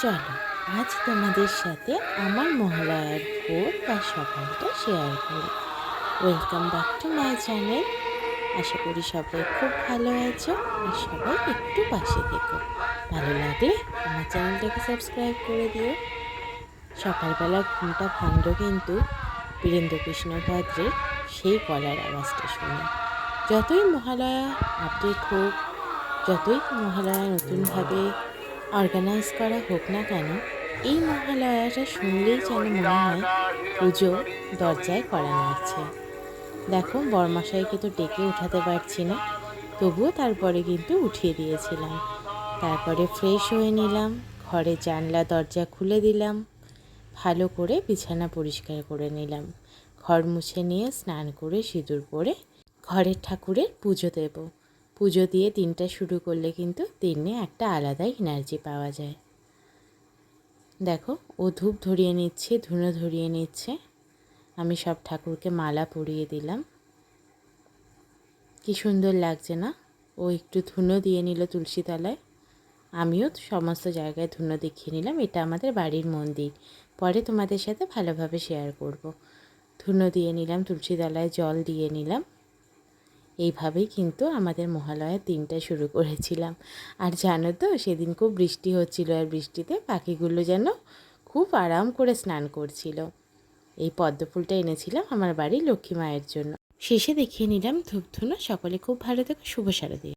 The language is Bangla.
চলো আজ তোমাদের সাথে আমার মহালয়ার ভোর বা সকালটা শেয়ার করি। Welcome back to my channel. আশা করি সবাই খুব ভালো আছো আর সবাই একটু পাশে থেকো। ভালো লাগলে আমার চ্যানেলটাকে সাবস্ক্রাইব করে দিও। সকালবেলা ঘুমটা ভাঙল কিন্তু বীরেন্দ্রকৃষ্ণ ভদ্রের সেই গলার আওয়াজটা শুনে। যতই মহালয়া আপডেট হোক, যতই মহালয়া নতুনভাবে অর্গানাইজ করা হোক না কেন, এই মহালয়াটা শুনলেই যেন মনে হয় পুজো দরজায় কড়া নাড়ছে। দেখো বরমশাইকে তো ডেকে উঠাতে পারছি না, তবুও তারপরে কিন্তু উঠিয়ে দিয়েছিলাম। তারপরে ফ্রেশ হয়ে নিলাম, ঘরে জানলা দরজা খুলে দিলাম, ভালো করে বিছানা পরিষ্কার করে নিলাম, ঘর মুছে নিয়ে স্নান করে সিঁদুর পরে ঘরের ঠাকুরের পুজো দেব। পুজো দিয়ে দিনটা শুরু করলে কিন্তু দিনে একটা আলাদাই এনার্জি পাওয়া যায়। দেখো ও ধূপ ধরিয়ে নিচ্ছে, ধুনো ধরিয়ে নিচ্ছে, আমি সব ঠাকুরকে মালা পরিয়ে দিলাম। কি সুন্দর লাগছে না? ও একটু ধুনো দিয়ে নিল তুলসী তলায়, আমিও সমস্ত জায়গায় ধুনো দেখিয়ে নিলাম। এটা আমাদের বাড়ির মন্দির, পরে তোমাদের সাথে ভালোভাবে শেয়ার করব। ধুনো দিয়ে নিলাম, তুলসী তলায় জল দিয়ে নিলাম। এইভাবেই কিন্তু আমাদের মহালয়ার দিনটা শুরু করেছিলাম। আর জানো তো সেদিন খুব বৃষ্টি হচ্ছিল, আর বৃষ্টিতে পাখিগুলো যেন খুব আরাম করে স্নান করছিল। এই পদ্ম ফুলটা এনেছিলাম আমার বাড়ির লক্ষ্মী মায়ের জন্য। শেষে দেখিয়ে নিলাম ধূপধুনো। সকলে খুব ভালো থেকো, শুভ শারদীয়া।